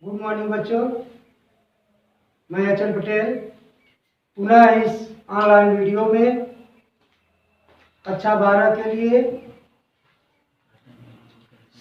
Good morning बच्चों, मैं अचल पटेल पुनः इस ऑनलाइन वीडियो में कक्षा 12 के लिए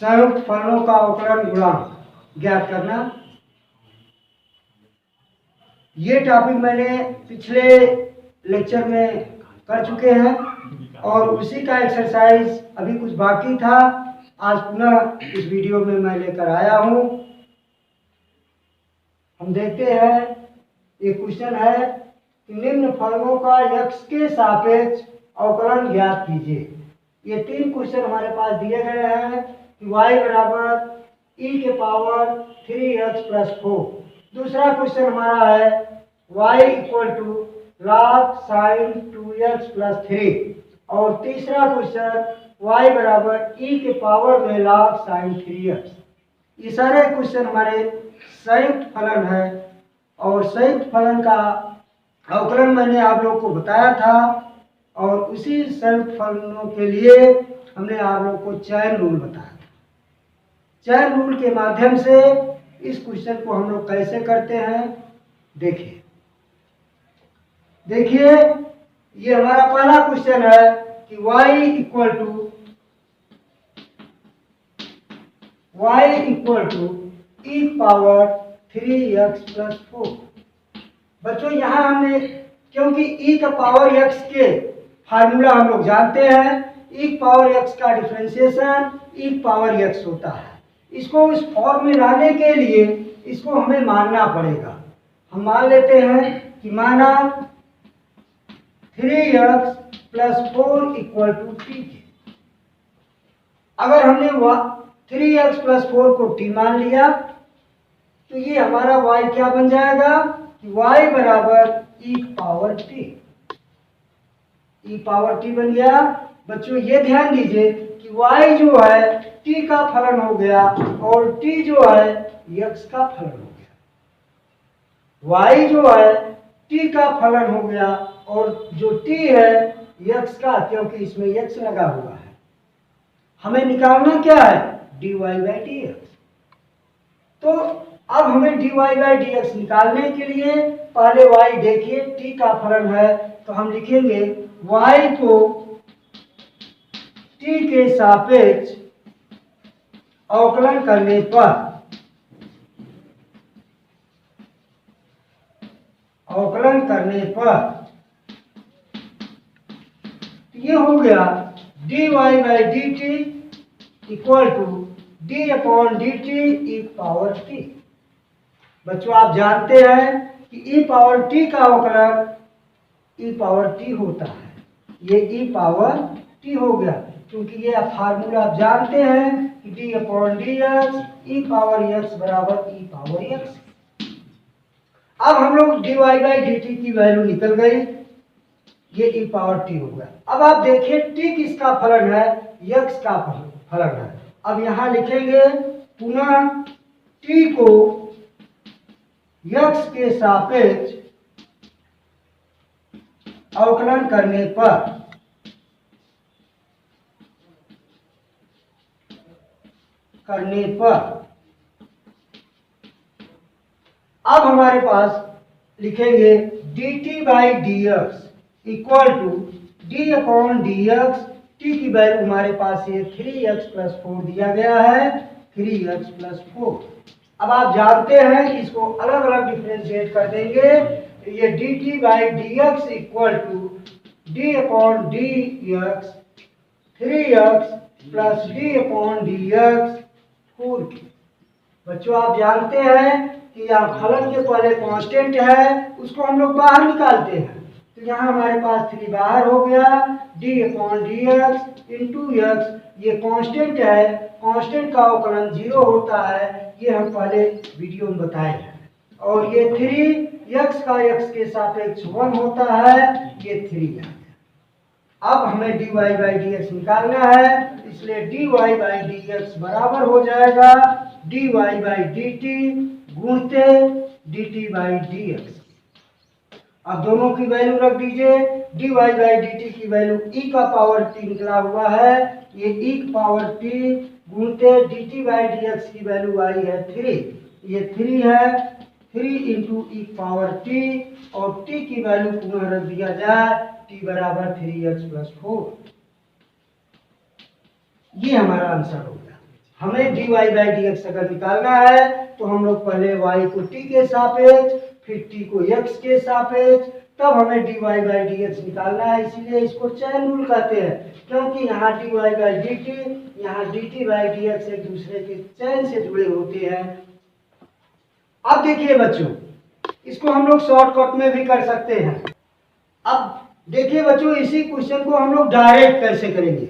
संयुक्त फलनों का अवकलन गुणांक ज्ञात करना। ये टॉपिक मैंने पिछले लेक्चर में कर चुके हैं और उसी का एक्सरसाइज अभी कुछ बाकी था। आज पुनः इस वीडियो में मैं लेकर आया हूँ। हम देखते हैं, एक क्वेश्चन है कि निम्न फलनों का x के सापेक्ष अवकलन ज्ञात कीजिए। ये तीन क्वेश्चन हमारे पास दिए गए हैं कि y बराबर e के पावर 3x प्लस 4। दूसरा क्वेश्चन हमारा है y equal to log sine 2x plus 3 और तीसरा क्वेश्चन y बराबर e के पावर में log साइन 3x। ये सारे क्वेश्चन हमारे संयुक्त फलन है और संयुक्त फलन का अवकलन मैंने आप लोगों को बताया था और उसी संयुक्त फलनों के लिए हमने आप लोगों को चैन रूल बताया था। चैन रूल के माध्यम से इस क्वेश्चन को हम लोग कैसे करते हैं देखिए। ये हमारा पहला क्वेश्चन है कि y equal to e power 3x plus 4। बच्चों यहाँ हमने, क्योंकि e का पावर x के फार्मूला हम लोग जानते हैं, e पावर x का डिफरेंशिएशन e पावर x होता है। इसको उस फॉर्म में लाने के लिए इसको हमें मानना पड़ेगा। हम मान लेते हैं कि माना 3x plus 4 equal to t। अगर हमने 3x प्लस 4 को t मान लिया तो ये हमारा y क्या बन जाएगा कि y बराबर e power t। e power t बन गया। बच्चों ये ध्यान दीजिए कि y जो है t का फलन हो गया और t जो है x का फलन हो गया। y जो है t का फलन हो गया और जो t है x का, क्योंकि इसमें x लगा हुआ है। हमें निकालना क्या है, dy बाई dx। तो अब हमें dy बाई dx निकालने के लिए पहले y देखिए, t का फलन है तो हम लिखेंगे y को t के सापेक्ष अवकलन करने पर ये हो गया dy by dt equal to d upon dt e power t। बच्चों आप जानते हैं कि e पावर t का अवकलन e पावर t होता है। ये e पावर t हो गया क्योंकि ये फार्मूला आप जानते हैं कि d upon dx e power x बराबर e पावर x। अब हम लोग dy बाई dt की वैल्यू निकल गई, ये e पावर t हो गया। अब आप देखिए t किसका फलन है, x का फलन है। अब यहां लिखेंगे पुनः t को x के सापेक्ष अवकलन करने पर अब हमारे पास लिखेंगे dt by dx equal to d upon dx। t की वैल्यू हमारे पास ये 3x प्लस 4 दिया गया है, 3x प्लस 4। अब आप जानते हैं कि इसको अलग अलग डिफरेंशिएट कर देंगे तो ये dt by dx equal to d upon dx 3x plus d upon dx 4। बच्चों आप जानते हैं कि यहाँ फलन के पहले कांस्टेंट है, उसको हम लोग बाहर निकालते हैं तो यहाँ हमारे पास 3 बाहर हो गया, d upon dx into x। ये कांस्टेंट है, कांस्टेंट का अवकलन 0 होता है, ये हम पहले वीडियो में बताए हैं। और ये 3x का x के सापेक्ष 1 होता है, ये 3 है। अब हमें dy बाई dx निकालना है, इसलिए dy बाई dx बराबर हो जाएगा dy by dt गुणते dt by dx। अब दोनों की वैल्यू रख दीजिए, dy बाई dt की वैल्यू e का पावर t निकला हुआ है, ये e का power t गुणते dt by dx की वैल्यू आई है 3 ये 3 है, 3 इंटू ई पावर टी, और टी की वैल्यू पुनः रख दिया जाए, टी बराबर 3x प्लस 4। ये हमारा आंसर हो गया। हमें dy बाई डी एक्स अगर निकालना है तो हम लोग पहले y को t के सापेक्ष, फिर t को x के सापेक्ष, तब हमें dy बाई डी एक्स निकालना है। इसीलिए इसको चैन रूल कहते हैं, क्योंकि यहाँ dy बाई dt, यहाँ dt बाई डी एक्स एक दूसरे के चैन से जुड़े होते हैं। अब देखिए बच्चों, इसको हम लोग शॉर्टकट में भी कर सकते हैं। अब देखिए बच्चों, इसी क्वेश्चन को हम लोग डायरेक्ट कैसे करेंगे।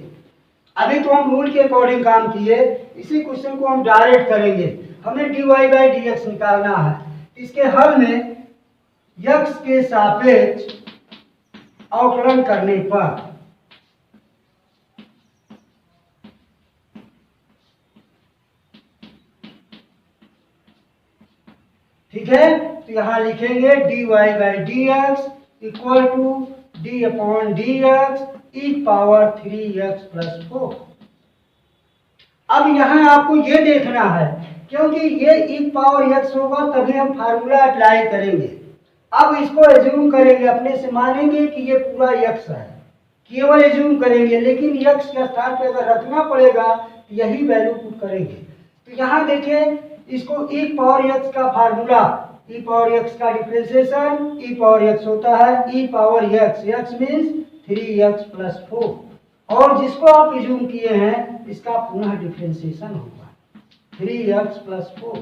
अभी तो हम रूल के अकॉर्डिंग काम किए, इसी क्वेश्चन को हम डायरेक्ट करेंगे। हमें dy बाई डी एक्स निकालना है। इसके हल में x के सापेक्ष अवकलन करने पर ठीक है, तो यहां लिखेंगे dy by d x equal to d upon d x e power 3x plus 4। अब यहां आपको ये देखना है, क्योंकि ये ई पावर x होगा तभी हम फार्मूला अप्लाई करेंगे। अब इसको एज्यूम करेंगे, अपने से मानेंगे कि ये पूरा x है, केवल एज्यूम करेंगे, लेकिन x के स्थान पे अगर रखना पड़ेगा तो यही वैल्यू पुट करेंगे। तो यहाँ देखिए, इसको ई पावर x का फार्मूला, ई पावर x का डिफरेंशिएशन, ई पावर x होता है e power x, x means 3x plus 4, और जिसको आप एज्यूम किए हैं इसका पुनः डिफरेंशिएशन होगा 3x प्लस 4।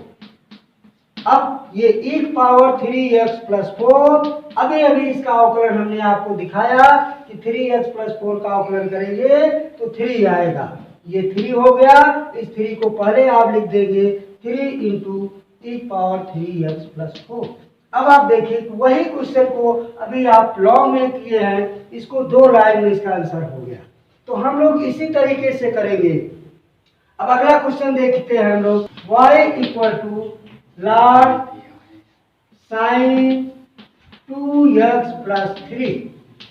अब ये e पावर 3x प्लस 4, अभी इसका अवकलन हमने आपको दिखाया कि 3x प्लस 4 का अवकलन करेंगे तो 3 आएगा। ये 3 हो गया, इस 3 को पहले आप लिख देंगे 3 इंटू ई पावर 3x प्लस 4। अब आप देखिए, वही क्वेश्चन को अभी आप लॉन्ग में किए हैं, इसको 2 लाइन में इसका आंसर हो गया। तो हम लोग इसी तरीके से करेंगे। अब अगला क्वेश्चन देखते हैं हम लोग, y equal to log sine 2x plus 3।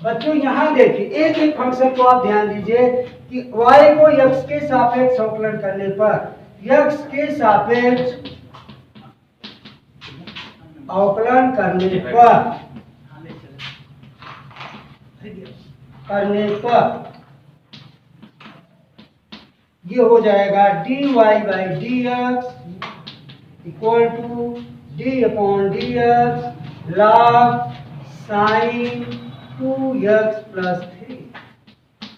बच्चों यहाँ देखिए, एक एक फंक्शन को आप ध्यान दीजिए कि y को x के सापेक्ष अवकलन करने पर, x के सापेक्ष अवकलन करने पर ये हो जाएगा dy by d x equal to d upon d x log sine 2x plus 3।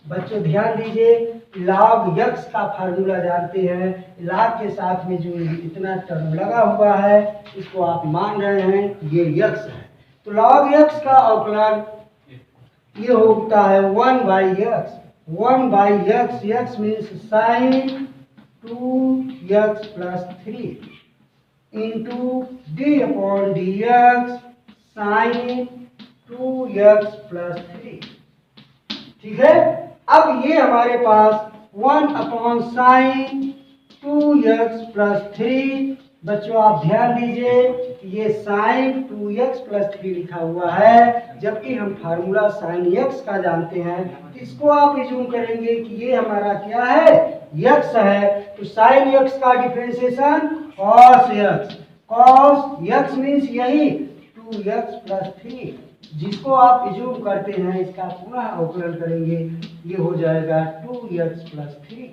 बच्चों ध्यान दीजिए, log x का फार्मूला जानते हैं, log के साथ में जो इतना टर्म लगा हुआ है इसको आप मान रहे हैं ये x है। तो log x का अवकलन ये होता है 1 by x, 1 by x, x means sine 2x plus 3 into d upon d x sine 2x plus 3। ठीक है, अब ये हमारे पास 1 अपॉन साइन 2x प्लस 3। बच्चों आप ध्यान दीजिए, ये साइन 2x प्लस 3 लिखा हुआ है, जबकि हम फार्मूला साइन x का जानते हैं। इसको आप एज्यूम करेंगे कि ये हमारा क्या है, x है। तो साइन x का differentiation cos x, cos x means यही 2x प्लस 3, जिसको आप एज्यूम करते हैं इसका पूरा अवकलन करेंगे, ये हो जाएगा 2x प्लस 3।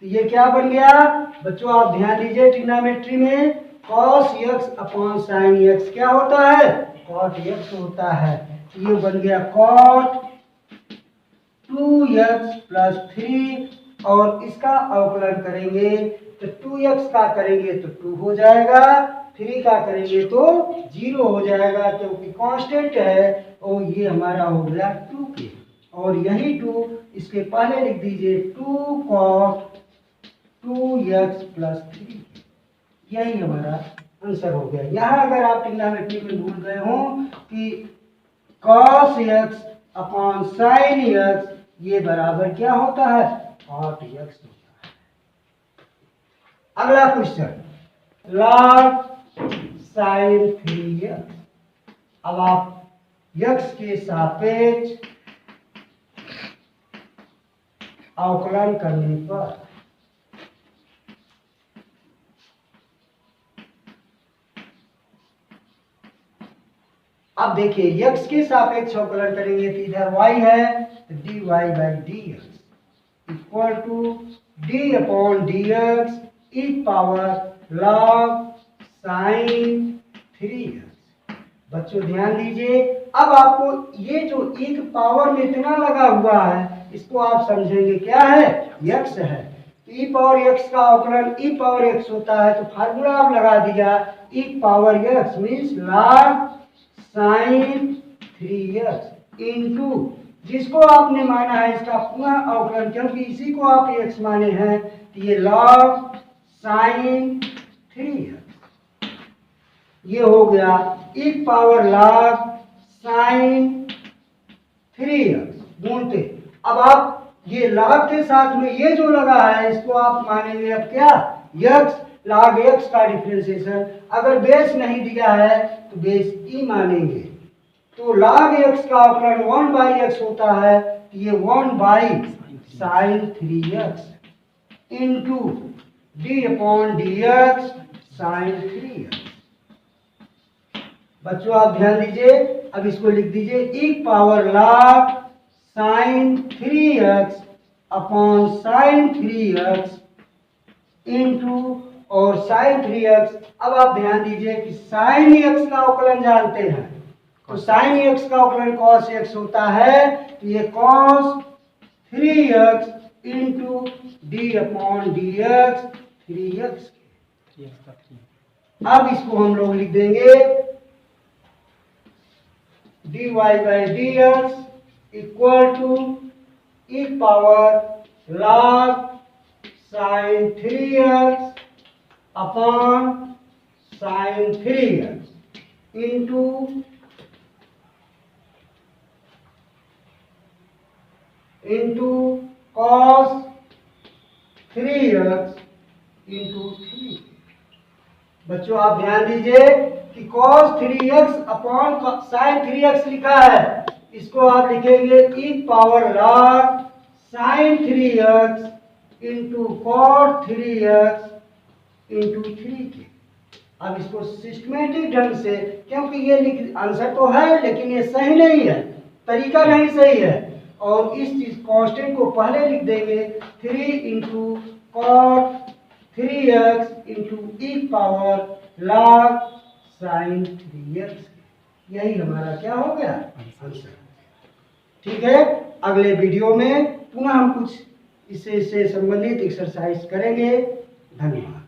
तो ये क्या बन गया बच्चों, आप ध्यान दीजिए, ट्रिग्नोमेट्री में cos x upon sin x क्या होता है, cot x होता है। तो ये बन गया cot 2x प्लस 3, और इसका अवकलन करेंगे तो 2x का करेंगे तो 2 हो जाएगा, 3 का करेंगे तो 0 हो जाएगा, क्योंकि कांस्टेंट है, और ये हमारा हो गया 2k, और यही 2 इसके पहले लिख दीजिए 2 cot 2x प्लस 3। यही हमारा आंसर हो गया। यहाँ अगर आप ट्रिग्नोमेट्री में भूल गए हो कि cos x upon sin x ये बराबर क्या होता है, cot x होता है। अगला क्वेश्चन, log sin 3x। अब आप x के सापेक्ष अवकलन करने पर अब देखिए x के सापेक्ष अवकलन करेंगे तो इधर y है तो dy by dx equal to d upon dx e power log sin 3x। बच्चों ध्यान दीजिए, अब आपको ये जो एक पावर में इतना लगा हुआ है इसको आप समझेंगे क्या है, x है। तो e पावर x का अवकलन e पावर x होता है, तो फार्मूला आप लगा दिया e power x means log sin 3x into जिसको आपने माना है इसका पुनः अवकलन, क्योंकि इसी को आप x माने हैं तो ये log sin 3x ये हो गया e power log sin 3x गुणते। अब आप ये log के साथ में ये जो लगा है इसको आप मानेंगे अब क्या, x log x का डिफरेंशिएशन। अगर बेस नहीं दिया है तो बेस e मानेंगे। तो log x का अवकलन 1 बाई x होता है तो ये 1 by sin 3x into d upon dx sin 3x। बच्चों आप ध्यान दीजिए, अब इसको लिख दीजिए e power log sin 3x upon sin 3x into और sin 3x। अब आप ध्यान दीजिए कि sin x का अवकलन जानते हैं, तो sin x का अवकलन cos x होता है तो ये cos 3x into d upon dx 3x। अब इसको हम लोग लिख देंगे dy by dx equal to e power log sin 3x upon sin 3x into cos 3x into 3। बच्चों आप ध्यान दीजिए कि cos 3x upon sin 3x लिखा है, इसको आप लिखेंगे e power log sin 3x into cos 3x into 3 के। अब इसको सिस्टमेटिक ढंग से, क्योंकि ये आंसर तो है लेकिन ये सही नहीं है, तरीका नहीं सही है, और इस चीज कांस्टेंट को पहले लिख देंगे 3 into cos 3x into e power log sin 3x। यही हमारा क्या हो गया आंसर। ठीक है, अगले वीडियो में पुनः हम कुछ इससे संबंधित एक्सरसाइज करेंगे। धन्यवाद।